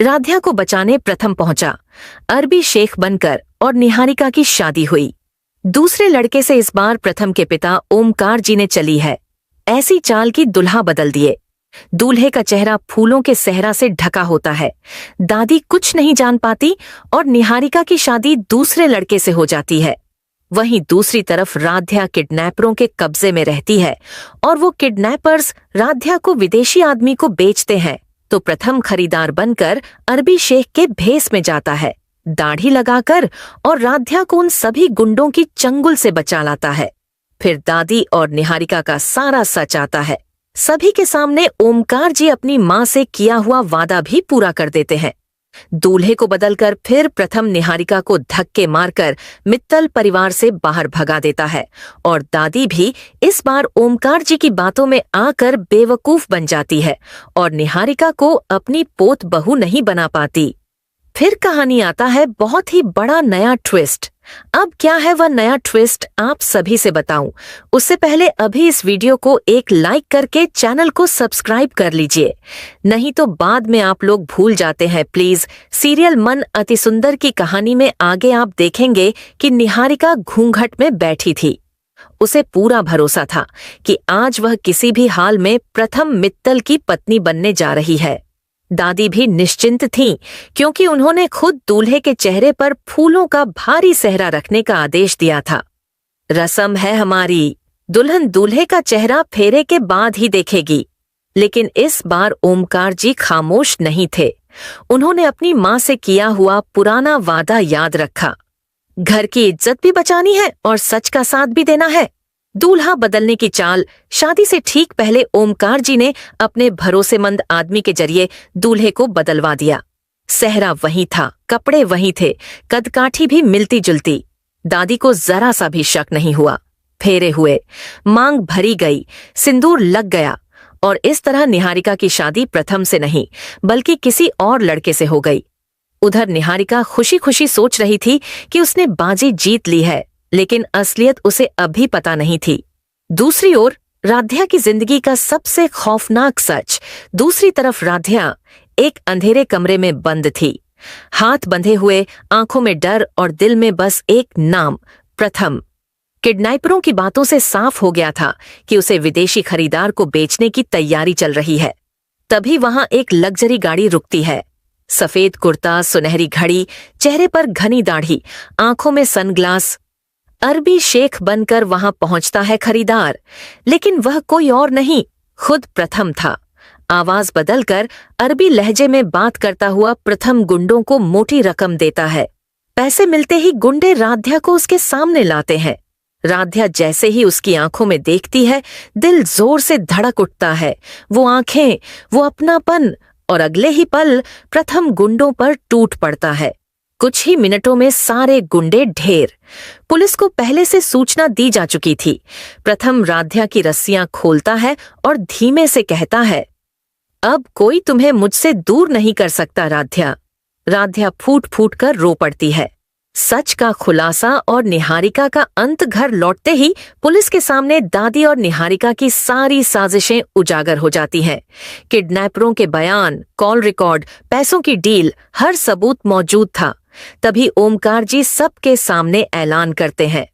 राध्या को बचाने प्रथम पहुंचा। अरबी शेख बनकर और निहारिका की शादी हुई। दूसरे लड़के से इस बार प्रथम के पिता ओमकार जी ने चली है ऐसी चाल की दुल्हा बदल दिए। दूल्हे का चेहरा फूलों के सहरा से ढका होता है। दादी कुछ नहीं जान पाती और निहारिका की शादी दूसरे लड़के से हो जाती है। वहीं दूसरी तरफ राध्या किडनैपरों के कब्जे में रहती है और वो किडनैपर्स राध्या को विदेशी आदमी को बेचते हैं तो प्रथम खरीदार बनकर अरबी शेख के भेस में जाता है, दाढ़ी लगाकर, और राध्या को उन सभी गुंडों की चंगुल से बचा लाता है। फिर दादी और निहारिका का सारा सच आता है। सभी के सामने ओमकार जी अपनी मां से किया हुआ वादा भी पूरा कर देते हैं। दूल्हे को बदलकर फिर प्रथम निहारिका को धक्के मारकर मित्तल परिवार से बाहर भगा देता है और दादी भी इस बार ओमकार जी की बातों में आकर बेवकूफ बन जाती है और निहारिका को अपनी पोत बहू नहीं बना पाती। फिर कहानी आता है बहुत ही बड़ा नया ट्विस्ट। अब क्या है वह नया ट्विस्ट आप सभी से बताऊं, उससे पहले अभी इस वीडियो को एक लाइक करके चैनल को सब्सक्राइब कर लीजिए, नहीं तो बाद में आप लोग भूल जाते हैं प्लीज। सीरियल मन अति सुंदर की कहानी में आगे आप देखेंगे कि निहारिका घूंघट में बैठी थी। उसे पूरा भरोसा था कि आज वह किसी भी हाल में प्रथम मित्तल की पत्नी बनने जा रही है। दादी भी निश्चिंत थीं क्योंकि उन्होंने खुद दूल्हे के चेहरे पर फूलों का भारी सेहरा रखने का आदेश दिया था। रस्म है हमारी, दुल्हन दूल्हे का चेहरा फेरे के बाद ही देखेगी। लेकिन इस बार ओमकार जी खामोश नहीं थे। उन्होंने अपनी मां से किया हुआ पुराना वादा याद रखा। घर की इज्जत भी बचानी है और सच का साथ भी देना है। दूल्हा बदलने की चाल शादी से ठीक पहले ओमकार जी ने अपने भरोसेमंद आदमी के जरिए दूल्हे को बदलवा दिया। सेहरा वही था, कपड़े वही थे, कदकाठी भी मिलती जुलती। दादी को जरा सा भी शक नहीं हुआ। फेरे हुए, मांग भरी गई, सिंदूर लग गया और इस तरह निहारिका की शादी प्रथम से नहीं बल्कि किसी और लड़के से हो गई। उधर निहारिका खुशी खुशी सोच रही थी कि उसने बाजी जीत ली है, लेकिन असलियत उसे अभी पता नहीं थी। दूसरी ओर राध्या की जिंदगी का सबसे खौफनाक सच। दूसरी तरफ राध्या एक अंधेरे कमरे में बंद थी, हाथ बंधे हुए, आंखों में डर और दिल में बस एक नाम, प्रथम। किडनैपरों की बातों से साफ हो गया था कि उसे विदेशी खरीदार को बेचने की तैयारी चल रही है। तभी वहां एक लग्जरी गाड़ी रुकती है। सफेद कुर्ता, सुनहरी घड़ी, चेहरे पर घनी दाढ़ी, आंखों में सनग्लास। अरबी शेख बनकर वहां पहुंचता है खरीदार, लेकिन वह कोई और नहीं, खुद प्रथम था। आवाज बदलकर अरबी लहजे में बात करता हुआ प्रथम गुंडों को मोटी रकम देता है। पैसे मिलते ही गुंडे राध्या को उसके सामने लाते हैं। राध्या जैसे ही उसकी आंखों में देखती है, दिल जोर से धड़क उठता है। वो आंखें, वो अपनापन, और अगले ही पल प्रथम गुंडों पर टूट पड़ता है। कुछ ही मिनटों में सारे गुंडे ढेर। पुलिस को पहले से सूचना दी जा चुकी थी। प्रथम राध्या की रस्सियां खोलता है और धीमे से कहता है, अब कोई तुम्हें मुझसे दूर नहीं कर सकता राध्या। राध्या फूट फूट कर रो पड़ती है। सच का खुलासा और निहारिका का अंत घर लौटते ही पुलिस के सामने दादी और निहारिका की सारी साजिशें उजागर हो जाती हैं। किडनैपरों के बयान, कॉल रिकॉर्ड, पैसों की डील, हर सबूत मौजूद था। तभी ओमकार जी सबके सामने ऐलान करते हैं,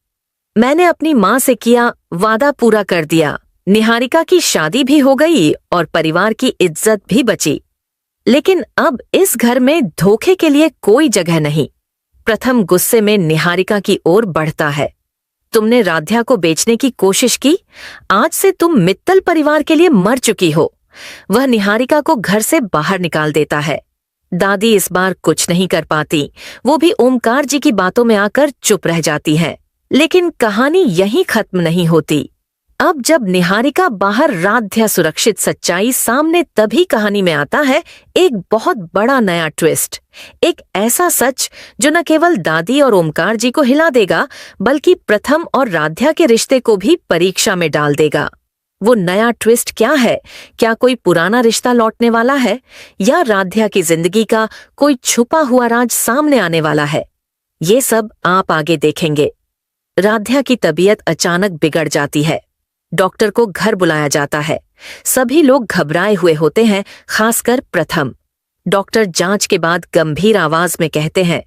मैंने अपनी मां से किया वादा पूरा कर दिया। निहारिका की शादी भी हो गई और परिवार की इज्जत भी बची। लेकिन अब इस घर में धोखे के लिए कोई जगह नहीं। प्रथम गुस्से में निहारिका की ओर बढ़ता है, तुमने राध्या को बेचने की कोशिश की, आज से तुम मित्तल परिवार के लिए मर चुकी हो। वह निहारिका को घर से बाहर निकाल देता है। दादी इस बार कुछ नहीं कर पाती, वो भी ओमकार जी की बातों में आकर चुप रह जाती है। लेकिन कहानी यहीं खत्म नहीं होती। अब जब निहारिका बाहर, राध्या सुरक्षित, सच्चाई सामने, तभी कहानी में आता है एक बहुत बड़ा नया ट्विस्ट। एक ऐसा सच जो न केवल दादी और ओमकार जी को हिला देगा बल्कि प्रथम और राध्या के रिश्ते को भी परीक्षा में डाल देगा। वो नया ट्विस्ट क्या है? क्या कोई पुराना रिश्ता लौटने वाला है या राध्या की जिंदगी का कोई छुपा हुआ राज सामने आने वाला है? ये सब आप आगे देखेंगे। राध्या की तबीयत अचानक बिगड़ जाती है। डॉक्टर को घर बुलाया जाता है। सभी लोग घबराए हुए होते हैं, खासकर प्रथम। डॉक्टर जांच के बाद गंभीर आवाज में कहते हैं,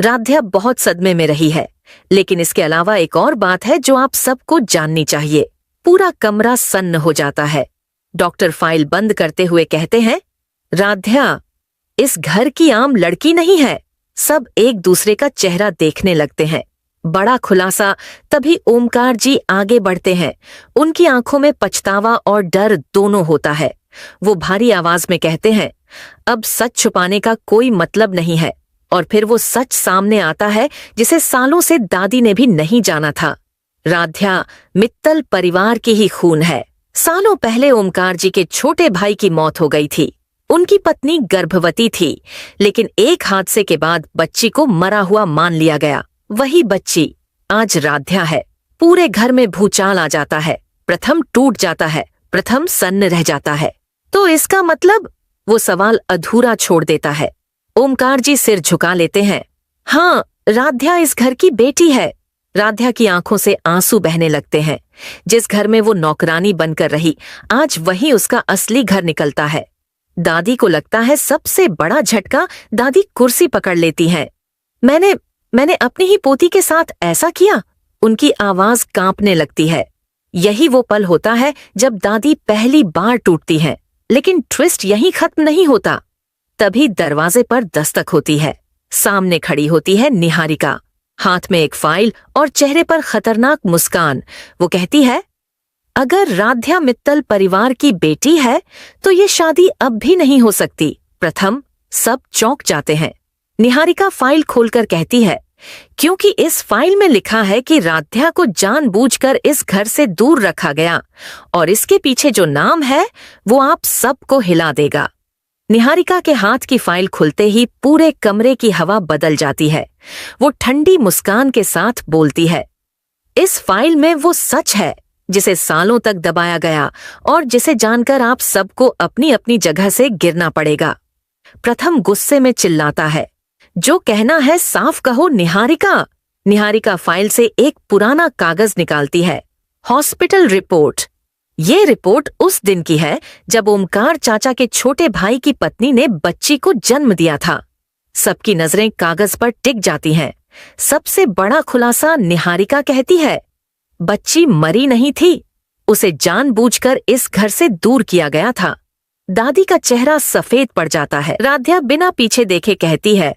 राध्या बहुत सदमे में रही है, लेकिन इसके अलावा एक और बात है जो आप सबको जाननी चाहिए। पूरा कमरा सन्न हो जाता है। डॉक्टर फाइल बंद करते हुए कहते हैं, राध्या इस घर की आम लड़की नहीं है। सब एक दूसरे का चेहरा देखने लगते हैं। बड़ा खुलासा। तभी ओमकार जी आगे बढ़ते हैं। उनकी आंखों में पछतावा और डर दोनों होता है। वो भारी आवाज में कहते हैं, अब सच छुपाने का कोई मतलब नहीं है। और फिर वो सच सामने आता है जिसे सालों से दादी ने भी नहीं जाना था। राध्या मित्तल परिवार की ही खून है। सालों पहले ओमकार जी के छोटे भाई की मौत हो गई थी। उनकी पत्नी गर्भवती थी, लेकिन एक हादसे के बाद बच्ची को मरा हुआ मान लिया गया। वही बच्ची आज राध्या है। पूरे घर में भूचाल आ जाता है। प्रथम टूट जाता है, प्रथम सन्न रह जाता है। तो इसका मतलब? वो सवाल अधूरा छोड़ देता है। ओमकार जी सिर झुका लेते हैं। हाँ, राध्या इस घर की बेटी है। राध्या की आंखों से आंसू बहने लगते हैं। जिस घर में वो नौकरानी बनकर रही, आज वही उसका असली घर निकलता है। दादी को लगता है सबसे बड़ा झटका दादी कुर्सी पकड़ लेती हैं। मैंने अपनी ही पोती के साथ ऐसा किया? उनकी आवाज कांपने लगती है। यही वो पल होता है जब दादी पहली बार टूटती हैं। लेकिन ट्विस्ट यहीं खत्म नहीं होता। तभी दरवाजे पर दस्तक होती है। सामने खड़ी होती है निहारिका, हाथ में एक फाइल और चेहरे पर खतरनाक मुस्कान। वो कहती है, अगर राध्या मित्तल परिवार की बेटी है तो ये शादी अब भी नहीं हो सकती। प्रथम सब चौंक जाते हैं। निहारिका फाइल खोलकर कहती है, क्योंकि इस फाइल में लिखा है कि राध्या को जानबूझकर इस घर से दूर रखा गया और इसके पीछे जो नाम है वो आप सबको हिला देगा। निहारिका के हाथ की फाइल खुलते ही पूरे कमरे की हवा बदल जाती है। वो ठंडी मुस्कान के साथ बोलती है, इस फाइल में वो सच है जिसे सालों तक दबाया गया और जिसे जानकर आप सबको अपनी अपनी जगह से गिरना पड़ेगा। प्रथम गुस्से में चिल्लाता है, जो कहना है साफ कहो निहारिका। निहारिका फाइल से एक पुराना कागज निकालती है। Hospital report. ये रिपोर्ट उस दिन की है जब ओमकार चाचा के छोटे भाई की पत्नी ने बच्ची को जन्म दिया था। सबकी नजरें कागज पर टिक जाती हैं। सबसे बड़ा खुलासा निहारिका कहती है, बच्ची मरी नहीं थी, उसे जानबूझकर इस घर से दूर किया गया था। दादी का चेहरा सफेद पड़ जाता है। राध्या बिना पीछे देखे कहती है,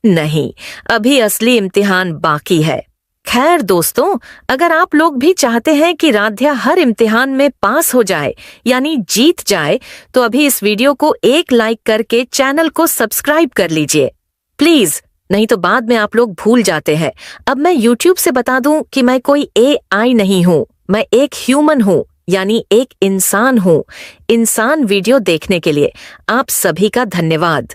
नहीं, अभी असली इम्तिहान बाकी है। खैर दोस्तों, अगर आप लोग भी चाहते हैं कि राध्या हर इम्तिहान में पास हो जाए यानी जीत जाए, तो अभी इस वीडियो को एक लाइक करके चैनल को सब्सक्राइब कर लीजिए प्लीज, नहीं तो बाद में आप लोग भूल जाते हैं। अब मैं YouTube से बता दूं कि मैं कोई AI नहीं हूं, मैं एक ह्यूमन हूं, यानी एक इंसान हूं। इंसान वीडियो देखने के लिए आप सभी का धन्यवाद।